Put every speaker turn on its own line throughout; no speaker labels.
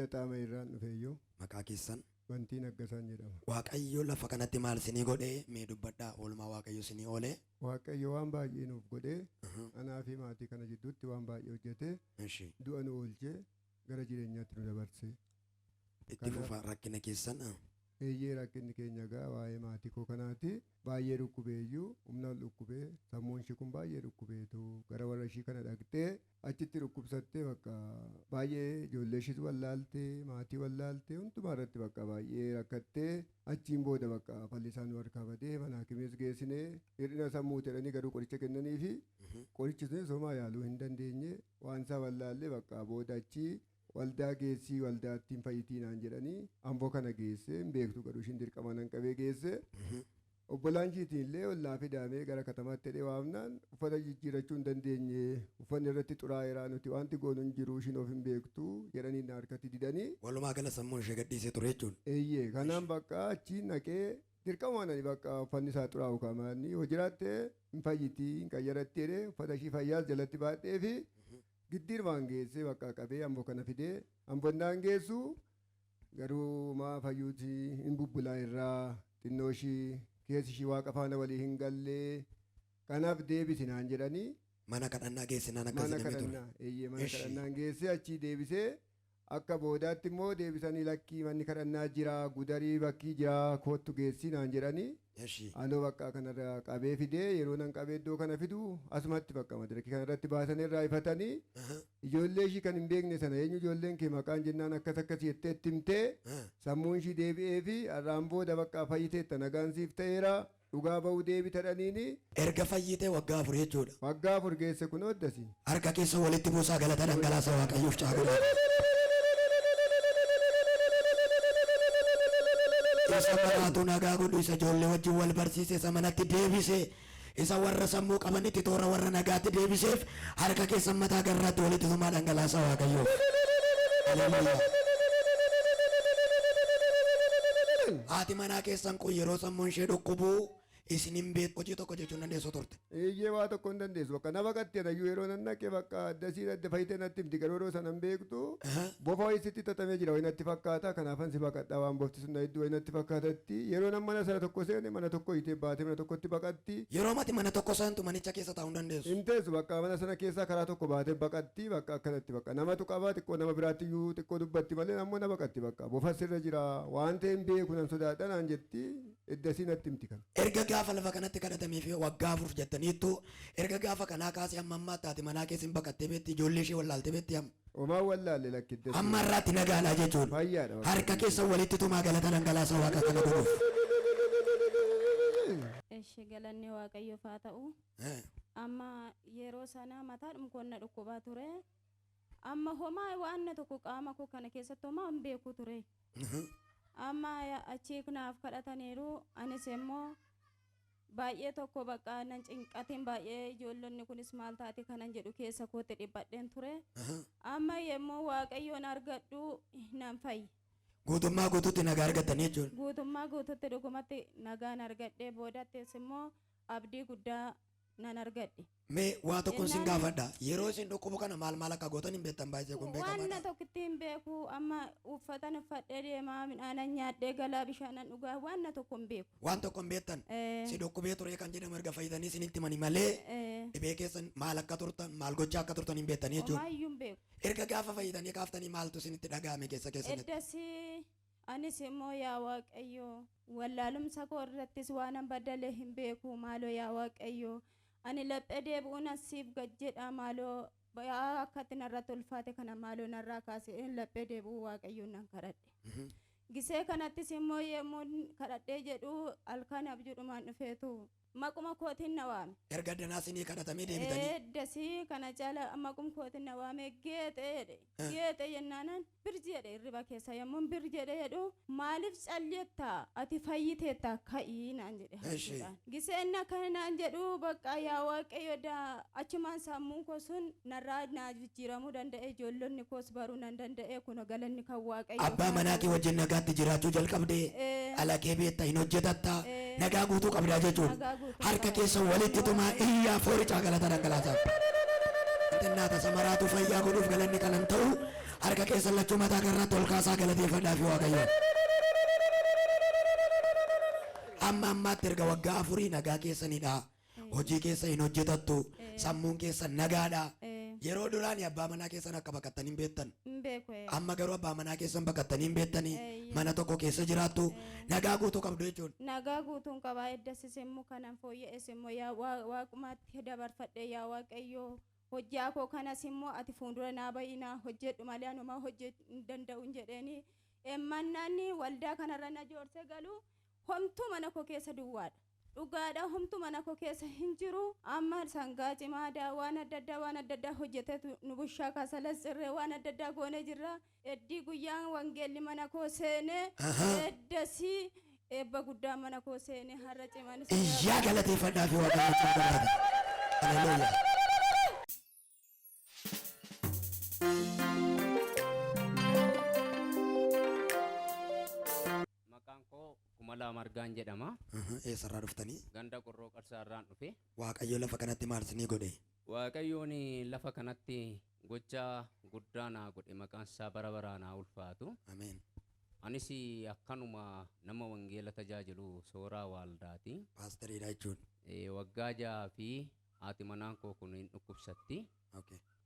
Ganda xaama irraan dhufeeyyuu
maqaa keessan
wantiin akkasan jedhama.
Waaqayyo lafa kanatti maal sinii godhee mee dubbadhaa oolmaa waaqayyo sinii oolee.
Waaqayyo waan baay'ee nuuf godhee anaa fi maatii kana jidduutti waan baay'ee hojjetee du'a nu oolchee gara jireenyaatti nu dabarsee.
Itti fufaa rakkina keessan.
Eeyyee rakkinni keenya gaa waa'ee maatii koo kanaati baay'ee dhukkubeeyyuu humna dhukkubee sammuun ishii kun baay'ee dhukkubeetu gara warra ishii kana dhaqxee achitti dhukkubsattee bakka baay'ee ijoollee ishiis wallaaltee maatii wallaaltee hundumaa irratti bakka baay'ee rakkattee achiin booda bakka fallisaan nu harkaa badee mana hakimees geessinee hir'ina sammuu jedhanii garuu qoricha kennanii fi qorichi somaa yaaluu hin dandeenye waan isaa wallaallee bakka booda achii waldaa geessii waldaattiin fayyitii naan jedhanii amboo kana geesse hin beektu garuu ishiin dirqama nan qabee geesse obbolaan ishiitiin illee ollaa fidaamee gara katamaatti hidhee waamnaan uffata jijjiirachuu hin dandeenye uffanni irratti xuraa'eeraa nuti wanti goonu hin jiru ishiin of hin beektu jedhanii na harkatti didanii.
Walumaa gala sammuun ishee gadhiisee ture jechuudha.
Eeyyee kanaan bakka achiin naqee dirqama nani bakka uffanni isaa xuraa'u kamaanii hojiraattee hin fayyitii hin qayyaratti jedhee uffata ishii fayyaas jalatti baadhee fi giddiir waan geessee bakka qabee amboo kana fidee ambonnaan geessu garuu maa fayyuuti hin bubbulaa irraa xinnoo ishii keessi ishii waaqa faana walii hin gallee kanaaf deebisinaan jedhanii.
Mana kadhannaa geessinaan akkasii namni ture.
Eeyyee mana kadhannaan geessee achii deebisee akka boodaatti immoo deebisanii lakkii manni kadhannaa jira gudarii bakkii jira koottu geessinaan jedhanii. Anoo bakka kanarra qabee fidee yeroo nan qabee iddoo kana fidu asumatti bakka madirakii kanarratti baasanii irraa ifatanii ijoollee ishii kan hin beekne sana eenyu ijoolleen kee maqaan jennaan akkas akkasii jettee itti himtee sammuun ishii deebi'ee fi har'aan booda bakka fayyiteetta nagaan siif ta'eera dhugaa ba'uu deebitadhaniini.
Erga fayyitee waggaa 4 jechuudha.
Waggaa 4 geesse kun oddasi.
Harka keessa walitti buusaa galata dhangalaasa waaqayyoof caagudha. Isa maraatu nagaa godhu isa ijoollee wajjin wal barsiise isa manatti deebise isa warra sammuu qabanitti toora warra nagaatti deebiseef harka keessan mataa garraatti walitti tumaa dhangalaasa waaqayyoof. Haati manaa keessan kun yeroo sammuun ishee dhukkubuu isin hin beektu hojii tokko jechuun dandeessu turte.
Eeyyee waa tokko hin dandeessu bakka nama qattee nayyuu yeroo nan naqee bakka addasii adda fayyitee natti himti garuu yeroo sana hin beektu bofa wayisitti xaxamee jira wayi natti fakkaata kanaafan si baqadhaa waan bofti sun hedduu wayi natti fakkaatatti yeroo nan mana sana tokko seene mana tokko hiitee baatee mana tokkotti baqatti.
Yeroo mati mana tokko seentu manicha keessa taa'uu dandeessu.
Hin teessu bakka mana sana keessaa karaa tokko baatee baqatti bakka akkanatti bakka namatu qabaa xiqqoo nama biraatti iyyuu xiqqoo dubbatti malee nammoo na baqatti bakka bofa sirra jira waan ta'e hin beeku nan sodaadha naan jetti eddasii natti himti kan.
Erga gaafa lafa kanatti kadhatamee fi waggaa 4 jettaniittu erga gaafa kanaa kaasee amma ammaatti haati manaa keessin baqattee beetti ijoollee ishee wallaaltee beetti amma.
Omaa wallaalle lakkidde.
Amma irraatti nagaadhaa jechuudha.
Fayyaadha.
Harka keessa walitti tumaa galata dhangalaasa waaqa kana godhuuf.
Eshi galanni waaqayyoof haa ta'u. Amma yeroo sana mataadhuma koo na dhukkubaa ture. Amma homaa waan tokko qaama koo kana keessatti homaa hin beeku ture. Amma achii kanaaf kadhataniiru anis immoo baay'ee tokko bakka nan cinqatiin baay'ee ijoollonni kunis maal taate kanan jedhu keessa kootti dhibbadheen ture. Amma yemmuu waaqayyoon argadhu nan fayyi.
Guutummaa guutuutti nagaa argattanii jechuudha.
Guutummaa guutuutti dhugumatti nagaan argadhee boodattees immoo abdii guddaa nan argadhe.
Mee waa tokkoon sin gaafadha yeroo isin dhukkubu kana maal maal akka gootan hin beektan baay'ee kun beekamaadha.
Waan tokkotti hin beeku amma uffatan uffadhee deemaa midhaan nyaadhee galaa bishaanan dhugaa waan tokko hin beeku.
Waan tokko hin beektan si dhukkubee ture kan jedhamu erga fayyitanii isinitti mani malee dhibee keessan maal akka turtan maal gochaa akka turtan hin beektanii jechuudha.
Homaayyuu hin beeku.
Erga gaafa fayyitanii kaaftanii maaltu isinitti dhaga'ame keessa keessanitti.
Eddasii anis immoo yaa waaqayyo wallaalumsa koo irrattis waan baddalee hin beeku maaloo yaa waaqayyo. Ani laphee deebi'uun asiif gajjedha maaloo akkatti narratti ulfaate kana maaloo narraa kaasee laphee deebi'uu waaqayyoon nan kadhadhe. Gisee kanattis immoo yemmuu kadhadhee jedhu halkan abjuudhumaan dhufeetu maquma kootiin na waame.
Erga danaa sinii kadhatamee deebitanii.
Eddasii kana jala maquma kootiin na waame geexee jedhe. Geexee jennaanan birji jedhe irriba keessa yemmuu birji jedhe jedhu maaliif calleetta ati fayyiteetta ka'ii naan jedhe. Giseen akkana naan jedhu bakka yaa waaqayyo achumaan sammuun koo sun narraa naa jijjiiramuu danda'e ijoollonni koos baruu nan danda'e kun galanni kan waaqayyo.
Abbaa manaa kee wajjin nagaatti jiraachuu jalqabdee ala kee beetta hin hojjetatta nagaa guutuu qabdaa jechuudha. Harka keessa walitti tumaa iyyaa foorichaa galata dhangalaasaa. Xinnaata samaraatu fayyaa godhuuf galanni kanan ta'u Harka keessa lachuu mataa garratti ol kaasaa galateeffadhaa fi Waaqayyo. Amma ammaatti erga waggaa afurii nagaa keessanidha. Hojii keessa hin hojjetattu. Sammuun keessa nagaadha. Yeroo duraan abbaa manaa keessan akka baqattanii beektan. Amma garuu abbaa manaa keessan baqattanii beektanii mana tokko keessa jiraattu. Nagaa guutuu qabdu jechuun.
Nagaa guutuun qabaa eddas immoo kanan fooyya'es immoo yaa waaqumatti dabarfadhe yaa Waaqayyo. Hojjaa koo kanas immoo ati fuuldura naa bayinaa hojjedhu malee anumaa hojjechuu hin danda'u jedheeni emmannaanni waldaa kanarra na joorsee galu homtuu mana koo keessa duwwaadha. Dhugaadha homtuu mana koo keessa hin jiru amma sangaa cimaadha waan adda addaa hojjetetu nu bushaa kasalas irree waan adda addaa goone jirra eddii guyyaan wangeelli mana koo seene eddasii eebba guddaa mana koo seene har'a ciman
iyyaa galateeffadhaa fi Waaqayyo barbaada. Haleluuyaa.
Kumala margaan jedhama.
Eessarraa dhuftanii?
Ganda qorroo qarsaarraan dhufe.
Waaqayyo lafa kanatti maal isinii godhe?
Waaqayyoon lafa kanatti gocha guddaa naa godhe maqaan isaa bara baraa naa ulfaatu.
Ameen.
Anis akkanuma nama wangeela tajaajilu sooraa waaldaati.
Paastariidha jechuun.
Waggaa 6 fi haati manaan koo kun hin dhukkubsatti.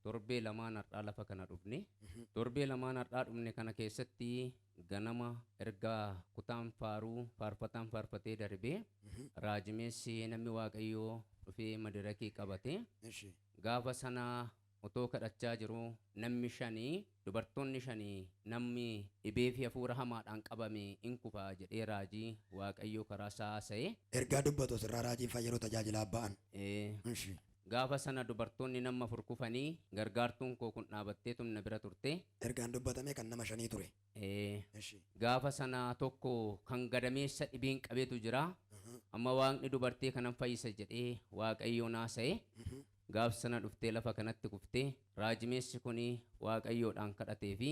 Torbee lamaan har'aa lafa kana dhufne. Torbee lamaan har'aa dhufne kana keessatti ganama erga kutaan faaruu faarfataan faarfatee darbee raajimeessi namni Waaqayyoo dhufee madirakii qabate. Gaafa sana otoo kadhachaa jiru namni 5 dubartoonni 5 namni dhibee fi hafuura hamaadhaan qabame in kufa jedhee raajii Waaqayyoo karaa isaa haasa'e.
Ergaa dubbatu sirraa raajiin fayyadoo tajaajilaa ba'an.
Gaafa sana dubartoonni nama 4 kufanii gargaartuun koo kun dhaabattee tumna bira turte.
Ergaan dubbatame kan nama 5 ture.
Gaafa sana tokko kan gadameessa dhibeen qabeetu jira. Amma waaqni dubartii kanan fayyisa jedhee Waaqayyoon haasa'e. Gaafa sana dhuftee lafa kanatti kuftee raajimeessi kun Waaqayyoodhaan kadhatee fi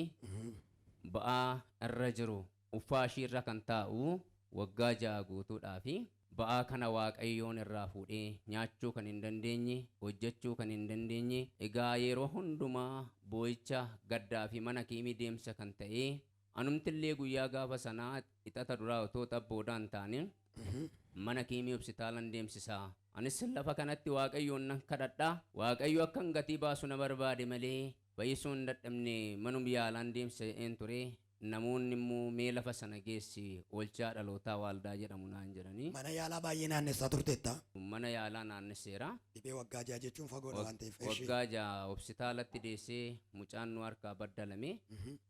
ba'aa irra jiru uffaa ishiirra kan taa'u waggaa 6 guutuudhaafi. Ba'aa kana Waaqayyoon irraa fuudhee nyaachuu kan hin dandeenye, hojjechuu kan hin dandeenye, egaa yeroo hundumaa boo'icha gaddaa fi mana kiimii deemsa kan ta'e, anumtillee guyyaa gaafa sanaa ixata duraa otoo xabboodhaan taane mana kiimii hobsitaalan deemsisaa. Anis lafa kanatti Waaqayyoon nan kadhadhaa. Waaqayyo akkan gatii baasu na barbaade malee fayyisuu hin dadhabne manum yaalaan deemseen ture. Namoonni immoo mee lafa sana geessi oolchaa dhalootaa waaldaa jedhamu naan jedhanii.
Mana yaalaa baay'ee naannessaa turteetta?
Mana yaalaa naannesseera.
Dhibee waggaa 6 jechuun fagoodha waan ta'eef.
Waggaa 6 hobsitaalatti deessee mucaan nu harkaa baddalame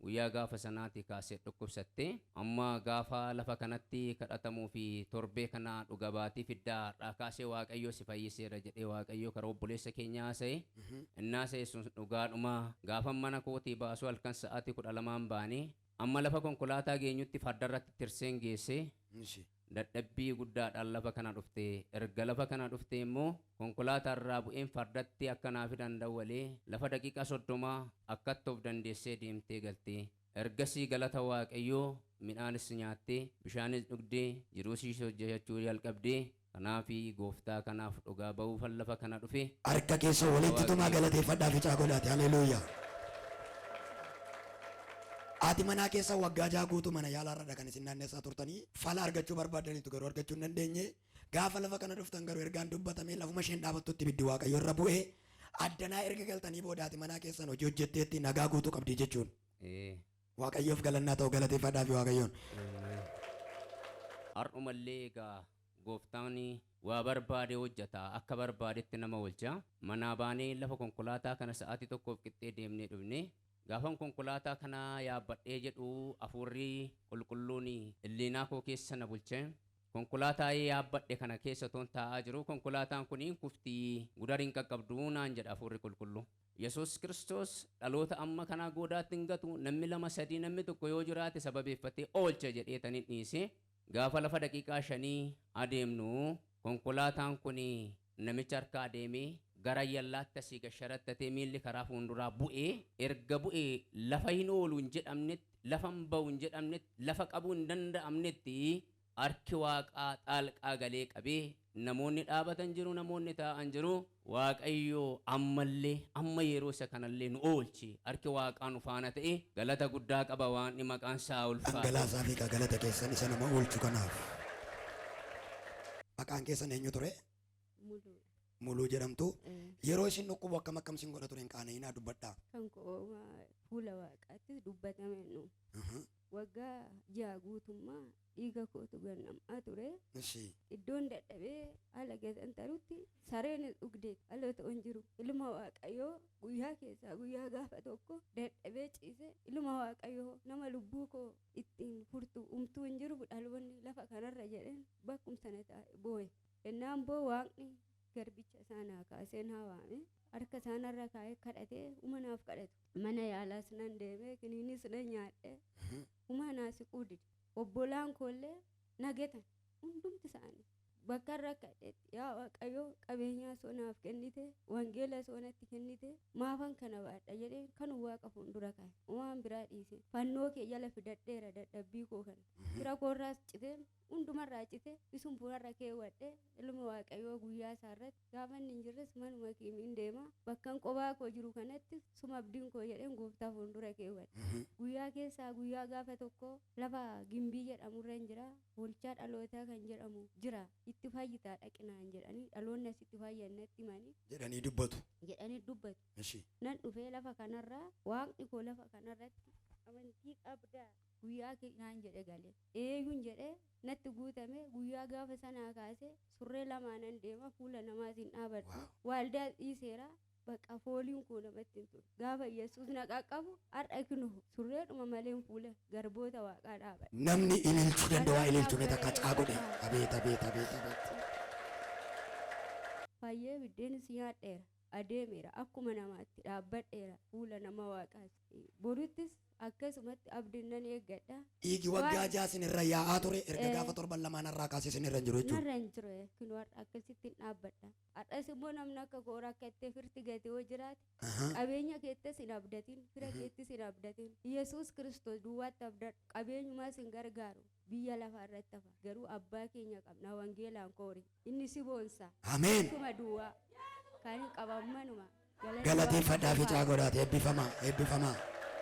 guyyaa gaafa sanaati kaasee dhukkubsatte. Amma gaafa lafa kanatti kadhatamuu fi torbee kana dhuga baatii fiddaa har'aa kaasee Waaqayyo si fayyiseera jedhee Waaqayyo karaa obboleessa keenya haasa'e. Innaa ta'e sun dhugaadhuma gaafa mana kootii baasuu halkan sa'aatii 12 baanee. Amma lafa konkolaataa geenyutti fardarratti tirseen geesse dadhabbii guddaadhaan lafa kana dhufte erga lafa kana dhufte immoo konkolaataa irraa bu'een fardatti akka naaf danda'alee lafa daqiiqaa 30 akkatti of dandeessee deemtee galte ergasii galata Waaqayyoo midhaanis nyaattee bishaanis dhugdee jiruu ishee hojjechuu jalqabdee kanaafi gooftaa kanaaf dhugaa ba'uufan lafa kana dhufe.
Harka keessa walitti tumaa galateeffadhaa fi caagolaati. Haleluuyaa. Haati manaa keessa waggaa 6 guutuu mana yaalaarra kan isin naannessaa turtanii fala argachuu barbaadaniitu garuu argachuu hin dandeenye. Gaafa lafa kana dhuftan garuu ergaan dubbatamee lafuma isheen dhaabattutti ibiddi Waaqayyo irra bu'ee addanaa erga galtanii booda haati manaa keessan hojii hojjetteetti nagaa guutuu qabdi jechuun. Waaqayyoof galannaa ta'u galateeffadhaa fi Waaqayyoon.
Har'umallee egaa gooftaan waa barbaade hojjeta akka barbaadetti nama oolcha. Manaa baanee lafa konkolaataa kana sa'aatii tokkoof qixxee deemnee dhufne. Gaafan konkolaataa kana yaabbadhee jedhu hafuurri qulqulluun illiinaa koo keessa na bulche. Konkolaataa yaabbadhe kana keessa toon taa'aa jiru. Konkolaataan kun kuftii gudariin qaqqabduu naan jedha hafuurri qulqulluu. Yesuus Kiristoos dhaloota amma kanaa goodaatti hin gatu namni 2 3 namni tokko yoo jiraate sababeeffatee oolcha jedheetanii dhiise. Gaafa lafa daqiiqaa 5 adeemnu konkolaataan kun namicha harkaa adeemee gara yallaatti asii gasharattatee miilli karaa fuulduraa bu'ee erga bu'ee lafa hin oolu hin jedhamnetti lafa hin ba'u hin jedhamnetti lafa qabuu hin danda'amnetti harki Waaqaa xaalqaa galee qabee namoonni dhaabatan jiru, namoonni taa'an jiru. Waaqayyo ammallee amma yeroo isa kanallee nu oolchi. Harki Waaqaa nu faana ta'e galata guddaa qaba waan inni maqaan isaa ulfaatu.
Dhangalaasaa fi galata keessan isa nama oolchu kanaaf. Maqaan keessan eenyu ture?
Muluu.
Muluu jedhamtu. Yeroo isin dhukkubu akkam sin godha ture hin qaana'inaa dubbadhaa.
Kan koo fuula Waaqaatti dubbatame nu. Waggaa ja'a guutummaa dhiiga kootu gannamaa ture. Iddoon dadhabee haala keessan tarutti sareen dhugdee dhaloota hin jiru. Ilma Waaqayyoo guyyaa keessaa guyyaa gaafa tokko dadhabee ciise. Ilma Waaqayyoo nama lubbuu koo ittiin furtu umtuu hin jiru dhaloonni lafa kanarra jedheen bakkum sana taa'e boo'e. Ennaan boo Waaqni garbicha isaanaa kaaseen hawaame. Harka isaanarra kaa'ee kadhatee umanaaf kadhatu. Mana yaalaas nan deemee kiniinis nan nyaadhee umanaas quudide. Obbolaan koollee nagatan hundumti isaanii bakka irra kadhetti yaa Waaqayyoo qabeenyaa soonaaf kennite wangeela soonatti kennite maafan kana baadha jedhee kan Waaqa fuuldura kaa'e waan biraa dhiise fannoo kee jala fidadheera dadhabbii koo kana fira koorraas cite hundumarraa cite isum fuularra keewwadhe ilma Waaqayyoo guyyaa isaarratti gaafa inni hin jirres manuma kiimiin deema bakkan qophaa koo jiru kanatti suma abdiin koo jedheen gooftaa fuuldura keewwadhe guyyaa keessaa guyyaa gaafa tokko lafa gimbii jedhamurra hin jira bulchaa dhalootaa kan jedhamu jira itti fayyitaa dhaqinaan jedhanii dhaloonni asitti fayyannatti himanii
jedhanii dubbatu.
Nan dhufee lafa kanarraa Waaqni koo lafa kanarratti amantii qabdaa guyyaa naan jedhe galee eeyyuun jedhee natti guutame guyyaa gaafa sanaa kaasee surree lamaanan deema fuula namaatiin dhaabadhu waaldaa dhiiseera bakka fooliin koo namatti hin ture gaafa Yesuus na qaqqabu har'a kinu surreedhuma malee fuula garboota Waaqaa dhaabadha.
Namni ililchuu danda'u waa ililchuu ni takka caagodhe abeet.
Fayyee biddeenis nyaadheera adeemeera akkuma namaatti dhaabbadheera fuula nama Waaqaati boruttis akkasumatti abdiin nan eeggadha.
Dhiigi waggaa ja'a isin irra yaa'aa ture erga gaafa torban lamaan irraa kaasee isin irra hin jiru jechuudha.
Narra hin jiru kinu har'a akkasitti dhaabbadha. Har'as immoo namni akka koo rakkattee firti gatee yoo jiraate qabeenya keettis hin abdatin fira keettis hin abdatin Yesuus Kiristoos duwwaatti abdadhu qabeenyumaas hin gargaaru. Biyya lafaa irratti hafa garuu abbaa keenya qabna wangeelaan koori inni si boonsa.
Ameen.
Akkuma duwwaa kan qaban manuma.
Galateeffadhaa fi caagodhaati eebbifamaa.